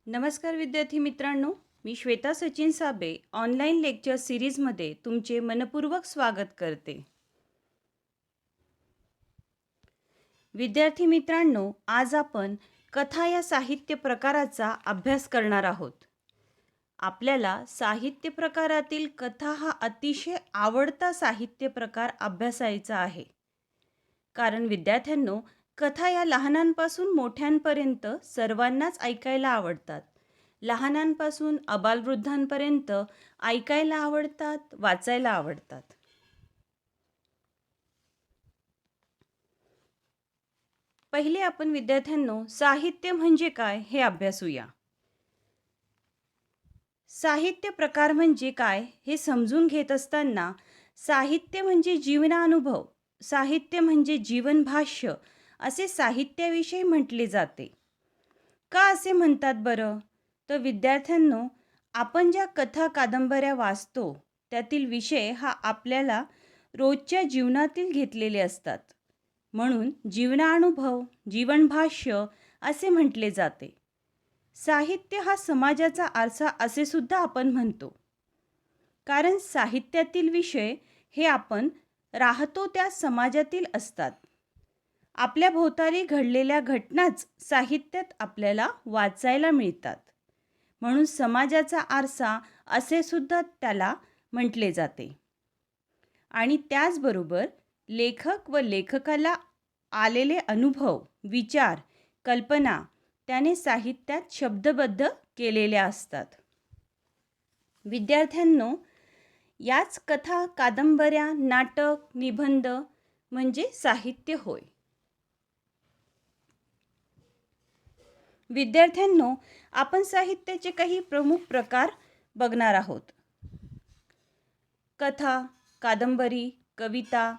नमस्कार विद्यार्थी मित्रांनो, मी श्वेता सचिन साबे ऑनलाईन लेक्चर सिरीजमध्ये तुमचे मनपूर्वक स्वागत करते. विद्यार्थी मित्रांनो, आज आपण कथा या साहित्य प्रकाराचा अभ्यास करणार आहोत. आपल्याला साहित्य प्रकारातील कथा हा अतिशय आवडता साहित्य प्रकार अभ्यासायचा आहे. कारण विद्यार्थ्यांनो, कथा या लहानांपासून मोठ्यांपर्यंत सर्वांनाच ऐकायला आवडतात. लहानांपासून अबालवृद्धांपर्यंत ऐकायला आवडतात, वाचायला आवडतात. पहिले आपण विद्यार्थ्यांनो साहित्य म्हणजे काय हे अभ्यासूया. साहित्य प्रकार म्हणजे काय हे समजून घेत असताना साहित्य म्हणजे जीवनानुभव, साहित्य म्हणजे जीवनभाष्य असे साहित्याविषयी म्हटले जाते. का असे म्हणतात बरं? तर विद्यार्थ्यांनो, आपण ज्या कथा कादंबऱ्या वाचतो त्यातील विषय हा आपल्याला रोजच्या जीवनातील घेतलेले असतात. म्हणून जीवनानुभव, जीवनभाष्य असे म्हटले जाते. साहित्य हा समाजाचा आरसा असे सुद्धा आपण म्हणतो. कारण साहित्यातील विषय हे आपण राहतो त्या समाजातील असतात. आपल्या भोवताली घडलेल्या घटनाच साहित्यात आपल्याला वाचायला मिळतात. म्हणून समाजाचा आरसा असे सुद्धा त्याला म्हटले जाते. आणि त्याचबरोबर लेखक व लेखकाला आलेले अनुभव, विचार, कल्पना त्याने साहित्यात शब्दबद्ध केलेल्या असतात. विद्यार्थ्यांनो, याच कथा, कादंबऱ्या, नाटक, निबंध म्हणजे साहित्य होय. विद्यार्थ्यांनो, आपण साहित्याचे काही प्रमुख प्रकार बघणार आहोत. कथा, कादंबरी, कविता,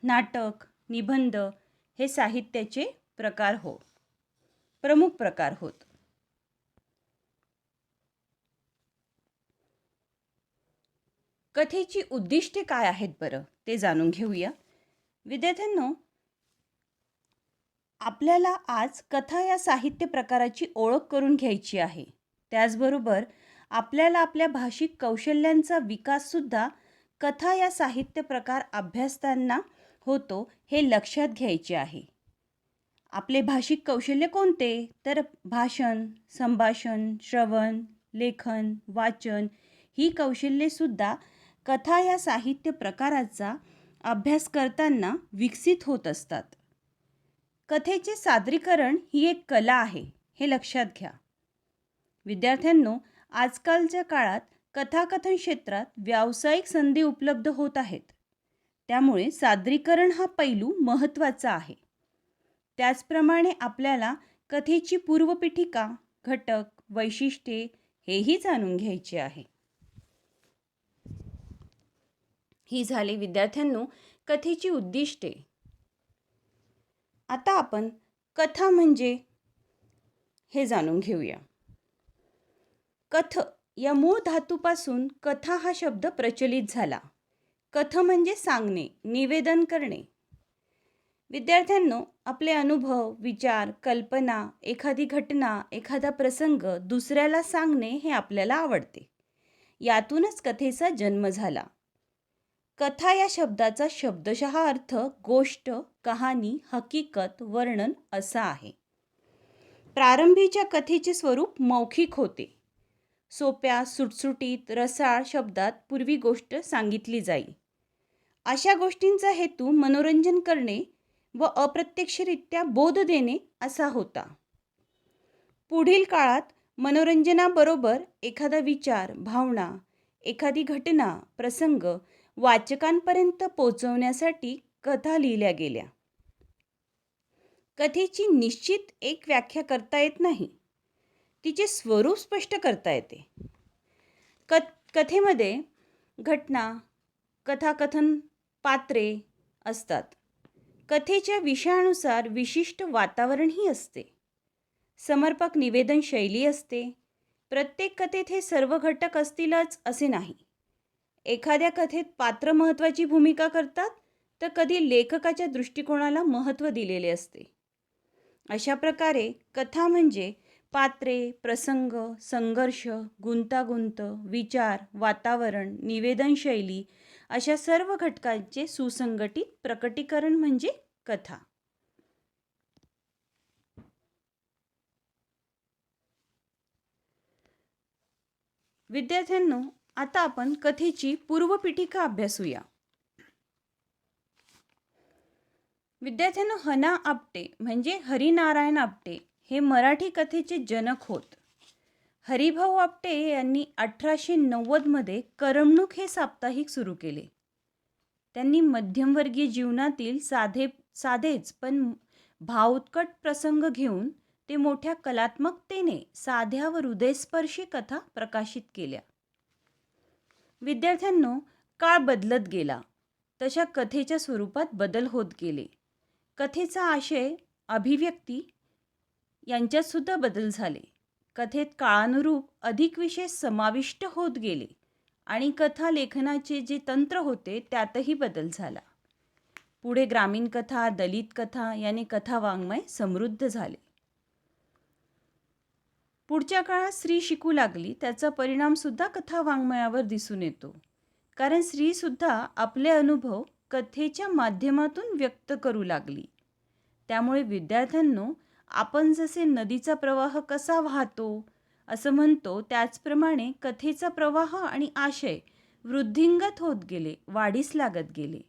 नाटक, निबंध हे साहित्याचे प्रकार प्रमुख प्रकार होत. कथेची उद्दिष्टे काय आहेत बरं ते जाणून घेऊया. विद्यार्थ्यांनो, आपल्याला आज कथा या साहित्य प्रकाराची ओळख करून घ्यायची आहे. त्याचबरोबर आपल्याला आपल्या भाषिक कौशल्यांचा विकाससुद्धा कथा या साहित्य प्रकार अभ्यासताना होतो हे लक्षात घ्यायचे आहे. आपले भाषिक कौशल्य कोणते? तर भाषण, संभाषण, श्रवण, लेखन, वाचन ही कौशल्येसुद्धा कथा या साहित्य प्रकाराचा अभ्यास करताना विकसित होत असतात. कथेचे सादरीकरण ही एक कला आहे हे लक्षात घ्या. विद्यार्थ्यांनो, आजकालच्या काळात कथाकथन क्षेत्रात व्यावसायिक संधी उपलब्ध होत आहेत. त्यामुळे सादरीकरण हा पैलू महत्त्वाचा आहे. त्याचप्रमाणे आपल्याला कथेची पूर्वपीठिका, घटक, वैशिष्ट्ये हेही जाणून घ्यायचे आहे. ही झाली विद्यार्थ्यांनो कथेची उद्दिष्टे. आता आपण कथा म्हणजे हे जाणून घेऊया. कथ या मूळ धातूपासून कथा हा शब्द प्रचलित झाला. कथ म्हणजे सांगणे, निवेदन करणे. विद्यार्थ्यांनो, आपले अनुभव, विचार, कल्पना, एखादी घटना, एखादा प्रसंग दुसऱ्याला सांगणे हे आपल्याला आवडते. यातूनच कथेचा जन्म झाला. कथा या शब्दाचा शब्दशः अर्थ गोष्ट, कहाणी, हकीकत, वर्णन असा आहे. प्रारंभीच्या कथेचे स्वरूप मौखिक होते. सोप्या, सुटसुटीत, रसाळ शब्दात पूर्वी गोष्ट सांगितली जाई. अशा गोष्टींचा हेतू मनोरंजन करणे व अप्रत्यक्षरित्या बोध देणे असा होता. पुढील काळात मनोरंजनाबरोबर एखादा विचार, भावना, एखादी घटना, प्रसंग वाचकांपर्यंत पोहोचवण्यासाठी कथा लिहिल्या गेल्या. कथेची निश्चित एक व्याख्या करता येत नाही. तिचे स्वरूप स्पष्ट करता येते. कथेमध्ये घटना, कथाकथन, पात्रे असतात. कथेच्या विषयानुसार विशिष्ट वातावरणही असते. समर्पक निवेदन शैली असते. प्रत्येक कथेत हे सर्व घटक असतीलच असे नाही. एखाद्या कथेत पात्र महत्त्वाची भूमिका करतात, तर कधी लेखकाच्या दृष्टिकोनाला महत्त्व दिलेले असते. अशा प्रकारे कथा म्हणजे पात्रे, प्रसंग, संघर्ष, गुंतागुंत, विचार, वातावरण, निवेदनशैली अशा सर्व घटकांचे सुसंघटित प्रकटीकरण म्हणजे कथा. विद्यार्थ्यांनो, आता आपण कथेची पूर्वपीठिका अभ्यासूया. विद्यार्थ्यांनो, हना आपटे म्हणजे हरिनारायण आपटे हे मराठी कथेचे जनक होत. हरिभाऊ आपटे यांनी 1890 करमणूक हे साप्ताहिक सुरू केले. त्यांनी मध्यमवर्गीय जीवनातील साधेच पण भावोत्कट प्रसंग घेऊन ते मोठ्या कलात्मकतेने साध्या व हृदयस्पर्शी कथा प्रकाशित केल्या. विद्यार्थ्यांनो, काळ बदलत गेला तशा कथेच्या स्वरूपात बदल होत गेले. कथेचा आशय, अभिव्यक्ती यांच्यात सुद्धा बदल झाले. कथेत काळानुरूप अधिक विषय समाविष्ट होत गेले आणि कथा लेखनाचे जे तंत्र होते त्यातही बदल झाला. पुढे ग्रामीण कथा, दलित कथा याने कथा वाङ्मय समृद्ध झाले. पुढच्या काळात स्त्री शिकू लागली, त्याचा परिणाम सुद्धा कथा वाङ्मयावर दिसून येतो. कारण स्त्री सुद्धा आपले अनुभव कथेच्या माध्यमातून व्यक्त करू लागली. त्यामुळे विद्यार्थ्यांनो, आपण जसे नदीचा प्रवाह कसा वाहतो असं म्हणतो, त्याचप्रमाणे कथेचा प्रवाह आणि आशय वृद्धिंगत होत गेले, वाढीस लागत गेले.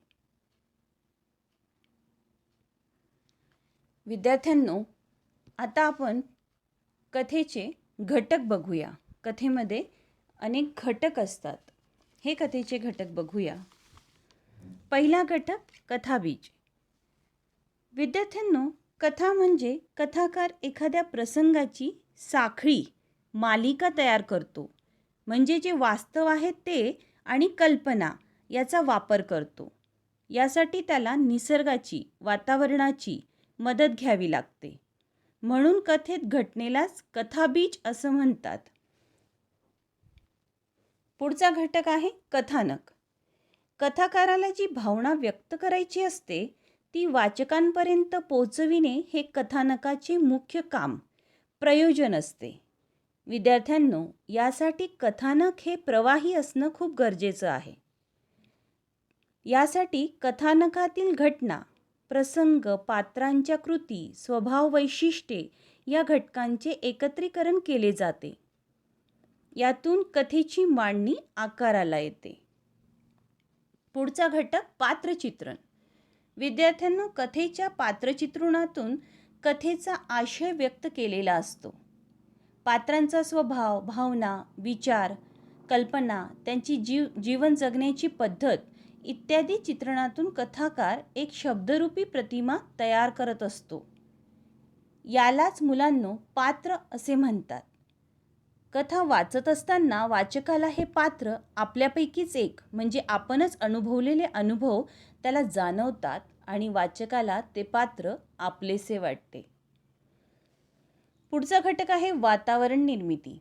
विद्यार्थ्यांनो, आता आपण कथेचे घटक बघूया. कथेमध्ये अनेक घटक असतात. हे कथेचे घटक बघूया. पहिला घटक, कथाबीज. विद्यार्थ्यांनो, कथा म्हणजे कथाकार एखाद्या प्रसंगाची साखळी, मालिका तयार करतो. म्हणजे जे वास्तव आहे ते आणि कल्पना याचा वापर करतो. यासाठी त्याला निसर्गाची, वातावरणाची मदत घ्यावी लागते. म्हणून कथेत घटनेलाच कथाबीज असं म्हणतात. पुढचा घटक आहे कथानक. कथाकाराला जी भावना व्यक्त करायची असते ती वाचकांपर्यंत पोहोचविणे हे कथानकाचे मुख्य काम, प्रयोजन असते. विद्यार्थ्यांनो, यासाठी कथानक हे प्रवाही असणं खूप गरजेचं आहे. यासाठी कथानकातील घटना, प्रसंग, पात्रांच्या कृती, स्वभाव, वैशिष्ट्ये या घटकांचे एकत्रीकरण केले जाते. यातून कथेची मांडणी आकाराला येते. पुढचा घटक, पात्रचित्रण. विद्यार्थ्यांनो, कथेच्या पात्रचित्रणातून कथेचा आशय व्यक्त केलेला असतो. पात्रांचा स्वभाव, भावना, विचार, कल्पना, त्यांची जीवन जगण्याची पद्धत इत्यादी चित्रणातून कथाकार एक शब्दरूपी प्रतिमा तयार करत असतो. यालाच मुलांनो पात्र असे म्हणतात. कथा वाचत असताना वाचकाला हे पात्र आपल्यापैकीच एक म्हणजे आपणच अनुभवलेले अनुभव त्याला जाणवतात आणि वाचकाला ते पात्र आपलेसे वाटते. पुढचा घटक आहे वातावरण निर्मिती.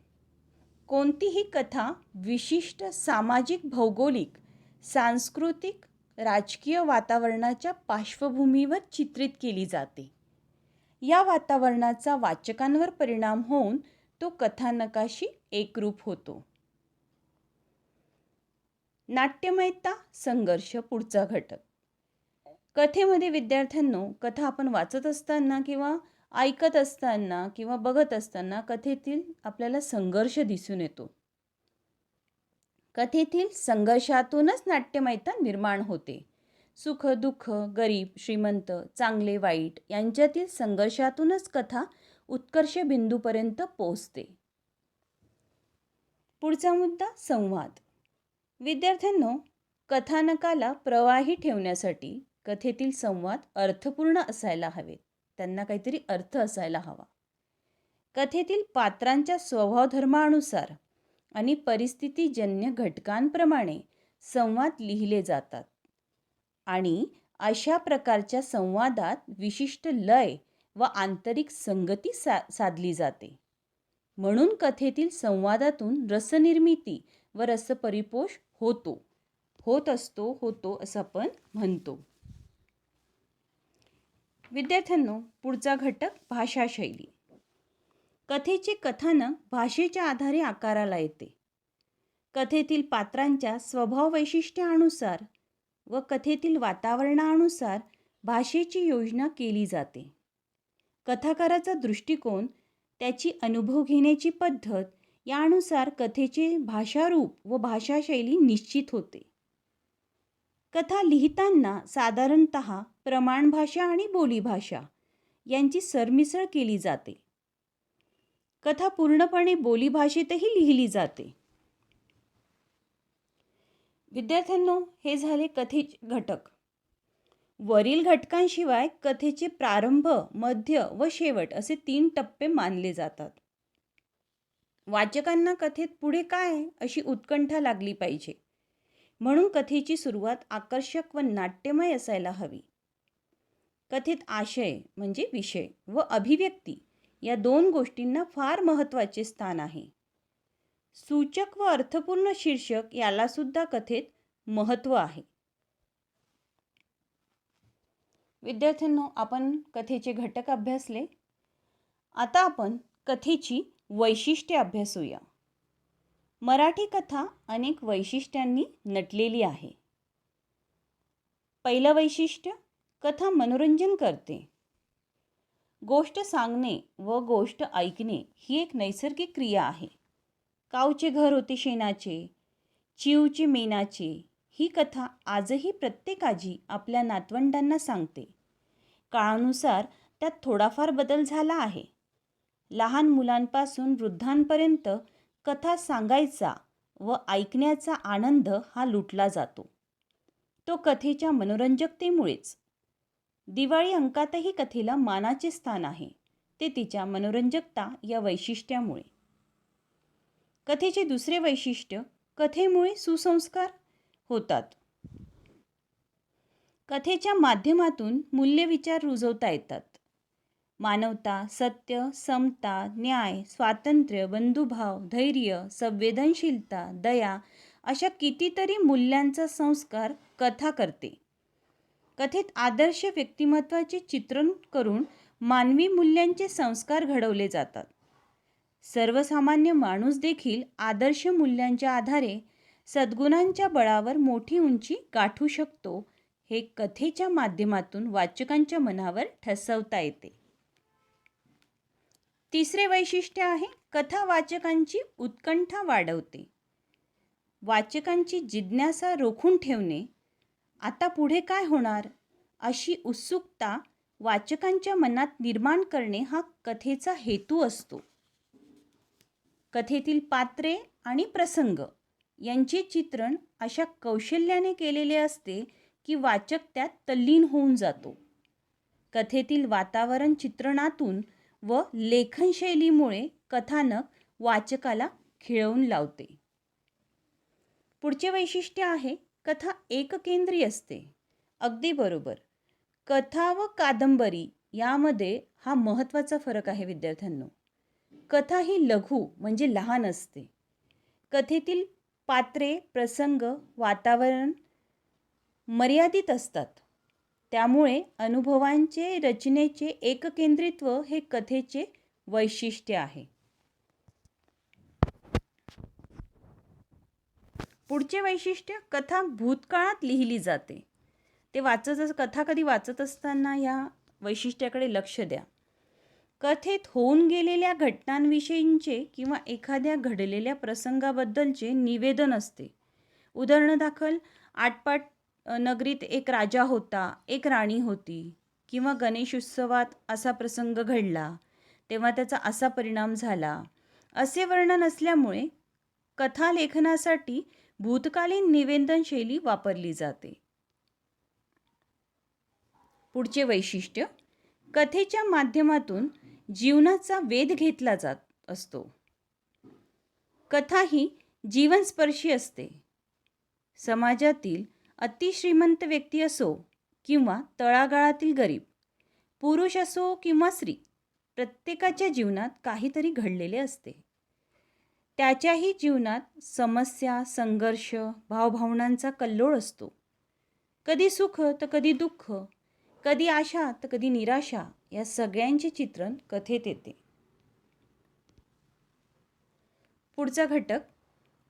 कोणतीही कथा विशिष्ट सामाजिक, भौगोलिक, सांस्कृतिक, राजकीय वातावरणाच्या पार्श्वभूमीवर चित्रित केली जाते. या वातावरणाचा वाचकांवर परिणाम होऊन तो कथानकाशी एकरूप होतो. नाट्यमयता, संघर्ष. पुढचा घटक. कथेमध्ये विद्यार्थ्यांनो, कथा आपण वाचत असताना किंवा ऐकत असताना किंवा बघत असताना कथेतील आपल्याला संघर्ष दिसून येतो. कथेतील संघर्षातूनच नाट्यमयता निर्माण होते. सुख, दुःख, गरीब, श्रीमंत, चांगले, वाईट यांच्यातील संघर्षातूनच कथा उत्कर्ष बिंदूपर्यंत पोहोचते. पुढचा मुद्दा, संवाद. विद्यार्थ्यांनो, कथानकाला प्रवाही ठेवण्यासाठी कथेतील संवाद अर्थपूर्ण असायला हवेत. त्यांना काहीतरी अर्थ असायला हवा. कथेतील पात्रांच्या स्वभावधर्मानुसार आणि परिस्थितीजन्य घटकांप्रमाणे संवाद लिहिले जातात आणि अशा प्रकारच्या संवादात विशिष्ट लय व आंतरिक संगती साधली जाते. म्हणून कथेतील संवादातून रसनिर्मिती व रसपरिपोष होत असतो असं आपण म्हणतो. विद्यार्थ्यांनो, पुढचा घटक भाषाशैली. कथेचे कथानक भाषेच्या आधारे आकाराला येते. कथेतील पात्रांच्या स्वभाव वैशिष्ट्यानुसार व कथेतील वातावरणानुसार भाषेची योजना केली जाते. कथाकाराचा दृष्टिकोन, त्याची अनुभव घेण्याची पद्धत यानुसार कथेचे भाषारूप व भाषाशैली निश्चित होते. कथा लिहिताना साधारणतः प्रमाणभाषा आणि बोलीभाषा यांची सरमिसळ केली जाते. कथा पूर्णपणे बोलीभाषेतही लिहिली जाते. विद्यार्थ्यांनो, हे झाले कथेचे घटक. वरील घटकांशिवाय कथेचे प्रारंभ, मध्य व शेवट असे 3 टप्पे मानले जातात. वाचकांना कथेत पुढे काय अशी उत्कंठा लागली पाहिजे, म्हणून कथेची सुरुवात आकर्षक व नाट्यमय असायला हवी. कथेत आशय म्हणजे विषय व अभिव्यक्ती या 2 गोष्टींना फार महत्त्वाचे स्थान आहे. सूचक व अर्थपूर्ण शीर्षक याला सुद्धा कथेत महत्त्व आहे. विद्यार्थ्यांनो, आपण कथेचे घटक अभ्यासले. आता आपण कथेची वैशिष्ट्ये अभ्यासूया. मराठी कथा अनेक वैशिष्ट्यांनी नटलेली आहे. पहिलं वैशिष्ट्य, कथा मनोरंजन करते. गोष्ट सांगणे व गोष्ट ऐकणे ही एक नैसर्गिक क्रिया आहे. काऊचे घर होते शेणाचे, चिवचे मेणाचे ही कथा आजही प्रत्येक आजी आपल्या नातवंडांना सांगते. काळानुसार त्यात थोडाफार बदल झाला आहे. लहान मुलांपासून वृद्धांपर्यंत कथा सांगायचा व ऐकण्याचा आनंद हा लुटला जातो. तो कथेच्या मनोरंजकतेमुळेच. दिवाळी अंकातही कथेला मानाचे स्थान आहे, ते तिच्या मनोरंजकता या वैशिष्ट्यामुळे. कथेचे दुसरे वैशिष्ट्य, कथेमुळे सुसंस्कार होतात. कथेच्या माध्यमातून मूल्यविचार रुजवता येतात. मानवता, सत्य, समता, न्याय, स्वातंत्र्य, बंधुभाव, धैर्य, संवेदनशीलता, दया अशा कितीतरी मूल्यांचा संस्कार कथा करते. कथेत आदर्श व्यक्तिमत्वाचे चित्रण करून मानवी मूल्यांचे संस्कार घडवले जातात. सर्वसामान्य माणूस देखील आदर्श मूल्यांच्या आधारे सद्गुणांच्या बळावर मोठी उंची गाठू शकतो, हे कथेच्या माध्यमातून वाचकांच्या मनावर ठसवता येते. तिसरे वैशिष्ट्य आहे, कथा वाचकांची उत्कंठा वाढवते. वाचकांची जिज्ञासा रोखून ठेवणे, आता पुढे काय होणार अशी उत्सुकता वाचकांच्या मनात निर्माण करणे हा कथेचा हेतू असतो. कथेतील पात्रे आणि प्रसंग यांचे चित्रण अशा कौशल्याने केलेले असते की वाचक त्यात तल्लीन होऊन जातो. कथेतील वातावरण चित्रणातून व लेखनशैलीमुळे कथानक वाचकाला खिळवून लावते. पुढचे वैशिष्ट्य आहे, कथा एककेंद्री असते. अगदी बरोबर. कथा व कादंबरी यामध्ये हा महत्त्वाचा फरक आहे विद्यार्थ्यांनो. कथा ही लघु म्हणजे लहान असते. कथेतील पात्रे, प्रसंग, वातावरण मर्यादित असतात. त्यामुळे अनुभवांचे रचनेचे एककेंद्रित्व हे कथेचे वैशिष्ट्य आहे. पुढचे वैशिष्ट्य, कथा भूतकाळात लिहिली जाते. कथा कधी वाचत असताना या वैशिष्ट्याकडे लक्ष द्या. कथेत होऊन गेलेल्या घटनांविषयींचे किंवा एखाद्या घडलेल्या प्रसंगाबद्दलचे निवेदन असते. उदाहरणादाखल, आटपाट नगरीत एक राजा होता, एक राणी होती, किंवा गणेश उत्सवात असा प्रसंग घडला, तेव्हा त्याचा असा परिणाम झाला, असे वर्णन असल्यामुळे कथा लेखनासाठी भूतकालीन निवेदन शैली वापरली जाते. पुढचे वैशिष्ट्य, कथेच्या माध्यमातून जीवनाचा वेध घेतला जात असतो. कथा ही जीवनस्पर्शी असते. समाजातील अतिश्रीमंत व्यक्ती असो किंवा तळागाळातील गरीब, पुरुष असो किंवा स्त्री, प्रत्येकाच्या जीवनात काहीतरी घडलेले असते. त्याच्याही जीवनात समस्या, संघर्ष, भावभावनांचा कल्लोळ असतो. कधी सुख तर कधी दुःख, कधी आशा तर कधी निराशा, या सगळ्यांचे चित्रण कथेत येते. पुढचा घटक,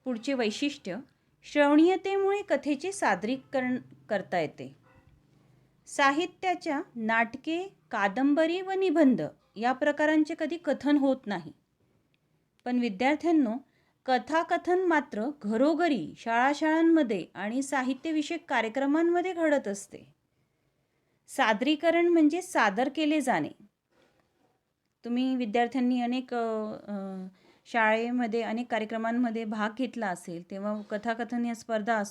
पुढचे वैशिष्ट्य, श्रवणीयतेमुळे कथेचे सादरीकरण करता येते. साहित्याच्या नाटके, कादंबरी व निबंध या प्रकारांचे कधी कथन होत नाही. पण विद्यार्थ्यांनो, कथाकथन मात्र घरोघरी, शाळांमध्ये आणि साहित्यविषयक कार्यक्रमांमध्ये घडत असते. सादरीकरण म्हणजे सादर केले जाणे. तुम्ही विद्यार्थ्यांनी अनेक शाळेमध्ये अनेक कार्यक्रमांमध्ये भाग घेतला असेल, तेव्हा कथाकथन या स्पर्धा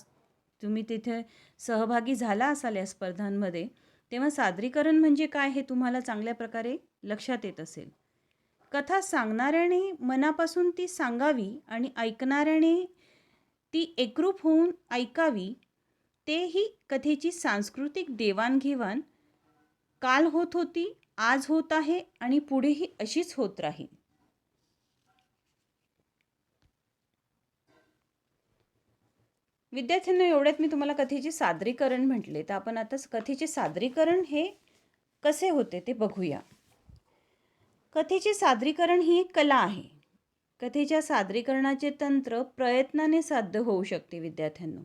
तुम्ही तिथे सहभागी झाला असाल या स्पर्धांमध्ये, तेव्हा सादरीकरण म्हणजे काय हे तुम्हाला चांगल्या प्रकारे लक्षात येत असेल. कथा सांगणाऱ्याने मनापासून ती सांगावी आणि ऐकणाऱ्याने ती एकरूप होऊन ऐकावी. तेही कथेची सांस्कृतिक देवाणघेवाण काल होत होती, आज होत आहे आणि पुढेही अशीच होत राहील. विद्यार्थ्यांना एवढ्यात मी तुम्हाला कथेचे सादरीकरण म्हटले, तर आपण आता कथेचे सादरीकरण हे कसे होते ते बघूया. कथेचे सादरीकरण ही एक कला आहे. कथेच्या सादरीकरणाचे तंत्र प्रयत्नाने साध्य होऊ शकते विद्यार्थ्यांनो.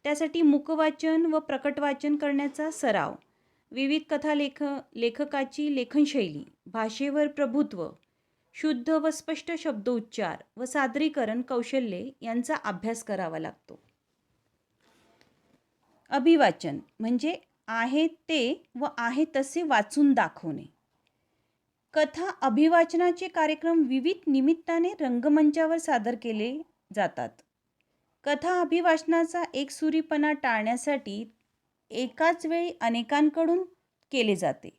त्यासाठी मुखवाचन व प्रकटवाचन करण्याचा सराव, विविध कथा लेखकाची लेखनशैली, भाषेवर प्रभुत्व, शुद्ध व स्पष्ट शब्दोच्चार व सादरीकरण कौशल्ये यांचा अभ्यास करावा लागतो. अभिवाचन म्हणजे आहे ते व आहे तसे वाचून दाखवणे. कथा अभिवाचनाचे कार्यक्रम विविध निमित्ताने रंगमंचावर सादर केले जातात. कथा अभिवाचनाचा एकसुरीपणा टाळण्यासाठी एकाच वेळी अनेकांकडून केले जाते.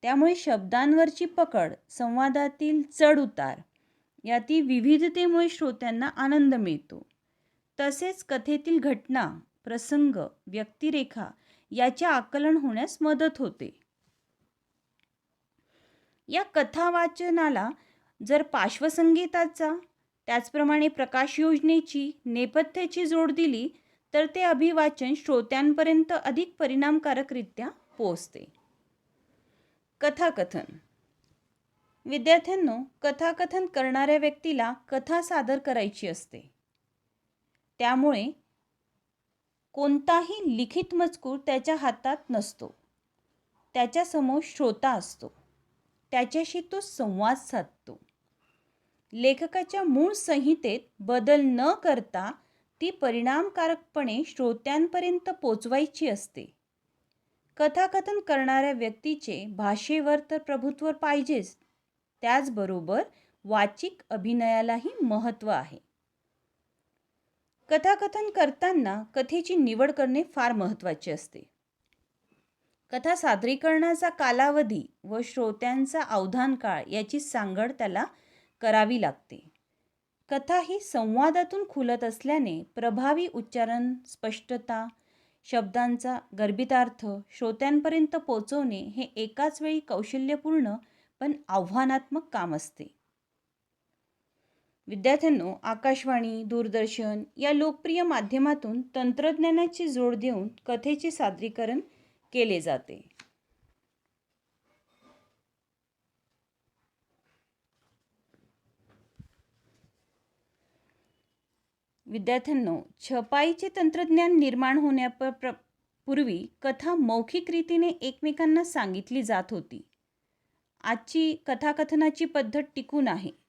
त्यामुळे शब्दांवरची पकड, संवादातील चढउतार यातील विविधतेमुळे श्रोत्यांना आनंद मिळतो. तसेच कथेतील घटना, प्रसंग, व्यक्तिरेखा याचे आकलन होण्यास मदत होते. या कथावाचनाला जर पार्श्वसंगीताचा, त्याचप्रमाणे प्रकाश योजनेची, नेपथ्याची जोड दिली तर ते अभिवाचन श्रोत्यांपर्यंत अधिक परिणामकारकरित्या पोहोचते. कथाकथन. विद्यार्थ्यांनो, कथाकथन करणाऱ्या व्यक्तीला कथा सादर करायची असते. त्यामुळे कोणताही लिखित मजकूर त्याच्या हातात नसतो. त्याच्यासमोर श्रोता असतो. त्याच्याशी तो संवाद साधतो. लेखकाच्या मूळ संहितेत बदल न करता ती परिणामकारकपणे श्रोत्यांपर्यंत पोचवायची असते. कथाकथन करणाऱ्या व्यक्तीचे भाषेवर तर प्रभुत्व पाहिजेच, त्याचबरोबर वाचिक अभिनयालाही महत्त्व आहे. कथाकथन करताना कथेची निवड करणे फार महत्त्वाचे असते. कथा सादरीकरणाचा कालावधी व श्रोत्यांचा अवधान काळ याची सांगड त्याला करावी लागते. कथा ही संवादातून खुलत असल्याने प्रभावी उच्चारण, स्पष्टता, शब्दांचा गर्भितार्थ श्रोत्यांपर्यंत पोहोचवणे हे एकाच वेळी कौशल्यपूर्ण पण आव्हानात्मक काम असते. विद्यार्थ्यांनो, आकाशवाणी, दूरदर्शन या लोकप्रिय माध्यमातून तंत्रज्ञानाची जोड देऊन कथेचे सादरीकरण केले जाते. विद्यार्थ्यांनो, छपाईचे तंत्रज्ञान निर्माण होण्यापूर्वी कथा मौखिक रीतीने एकमेकांना सांगितली जात होती. आजची कथाकथनाची पद्धत टिकून आहे.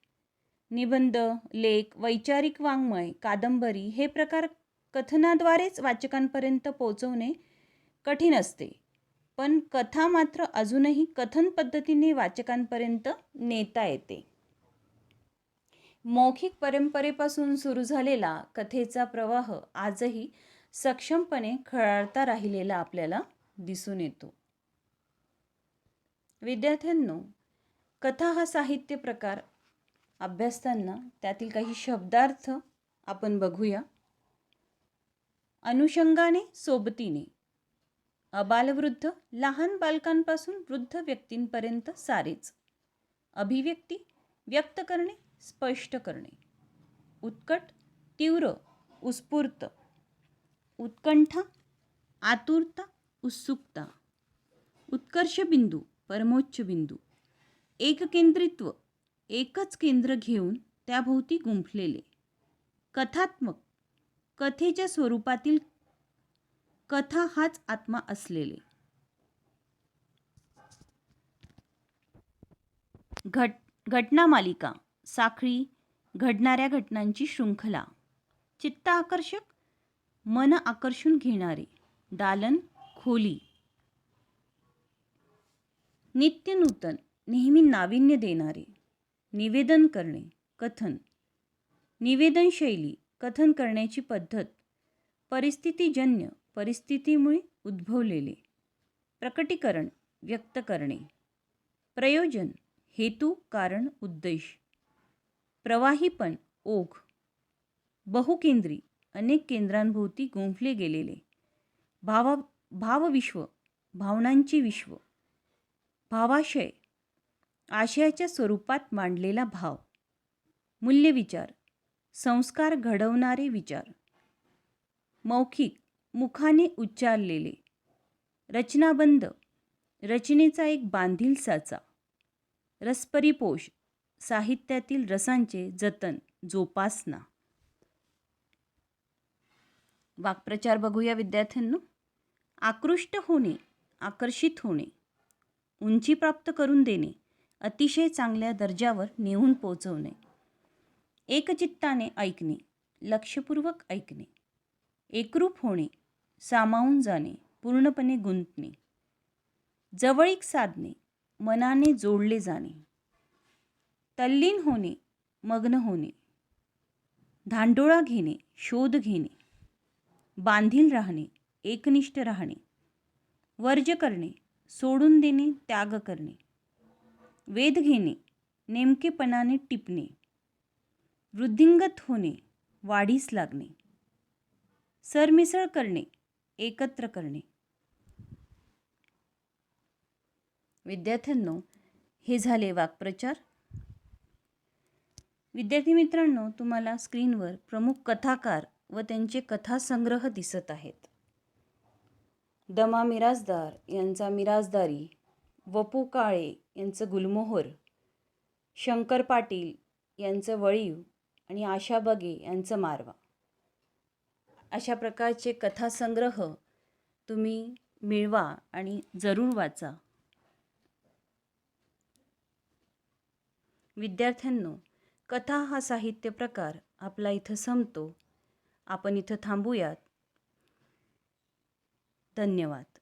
निबंध, लेख, वैचारिक वाङ्मय, कादंबरी हे प्रकार कथनाद्वारेच वाचकांपर्यंत पोहोचवणे कठीण असते. पण कथा मात्र अजूनही कथन पद्धतीने वाचकांपर्यंत नेता येते. मौखिक परंपरेपासून सुरू झालेला कथेचा प्रवाह आजही सक्षमपणे खळाळता राहिलेला आपल्याला दिसून येतो. विद्यार्थ्यांनो, कथा हा साहित्य प्रकार अभ्यासताना त्यातील काही शब्दार्थ आपण बघूया. अनुषंगाने, सोबतीने. अबालवृद्ध, लहान बालकांपासून वृद्ध व्यक्तींपर्यंत सारेच. अभिव्यक्ती, व्यक्त करणे, स्पष्ट करणे. उत्कट, तीव्र, उत्स्फूर्त. उत्कंठा, आतुरता, उत्सुकता. उत्कर्ष बिंदू, परमोच्च बिंदू. एककेंद्रित्व, एकच केंद्र घेऊन त्याभोवती गुंफलेले. कथात्मक, कथेच्या स्वरूपातील कथा हाच आत्मा असलेले. घटना मालिका, साखळी घडणाऱ्या घटनांची शृंखला. चित्त आकर्षक, मन आकर्षून घेणारे. दालन, खोली. नित्य नूतन, नेहमी नाविन्य देणारे. निवेदन करणे, कथन. निवेदन शैली, कथन करण्याची पद्धत. परिस्थितीजन्य, परिस्थितीमुळे उद्भवलेले. प्रकटीकरण, व्यक्त करणे. प्रयोजन, हेतू, कारण, उद्देश. प्रवाहीपण, ओघ. बहुकेंद्री, अनेक केंद्रांभोवती गुंफले गेलेले. भावविश्व, भावनांचे विश्व. भावाशय, आशयाच्या स्वरूपात मांडलेला भाव. मूल्यविचार, संस्कार घडवणारे विचार. मौखिक, मुखाने उच्चारलेले. रचनाबंध, रचनेचा एक बांधील साचा. रसपरिपोष, साहित्यातील रसांचे जतन, जोपासना. वाक्प्रचार बघूया विद्यार्थ्यांनो. आकृष्ट होणे, आकर्षित होणे. उंची प्राप्त करून देणे, अतिशय चांगल्या दर्जावर नेऊन पोचवणे. एकचित्ताने ऐकणे, लक्षपूर्वक ऐकणे. एकरूप होणे, सामावून जाणे, पूर्णपणे गुंतणे. जवळीक साधणे, मनाने जोडले जाणे. तल्लीन होणे, मग्न होणे. धांडोळा घेणे, शोध घेणे. बांधील राहणे, एकनिष्ठ राहणे. वर्ज करणे, सोडून देणे, त्याग करणे. वेध घेणे, नेमकेपणाने टिपणे. वृद्धिंगत होणे, वाढीस लागणे. सरमिसळ करणे, एकत्र करणे. विद्यार्थ्यांनो, हे झाले वाक्प्रचार. विद्यार्थी मित्रांनो, तुम्हाला स्क्रीनवर प्रमुख कथाकार व त्यांचे कथासंग्रह दिसत आहेत. दमा मिरासदार यांचा मिरासदारी, वपू काळे यांचं गुलमोहर, शंकर पाटील यांचं वळीव आणि आशा बगे यांचं मारवा. अशा प्रकारचे कथासंग्रह तुम्ही मिळवा आणि जरूर वाचा. विद्यार्थ्यांनो, कथा हा साहित्य प्रकार आपला इथं संपतो. आपण इथं थांबूयात. धन्यवाद.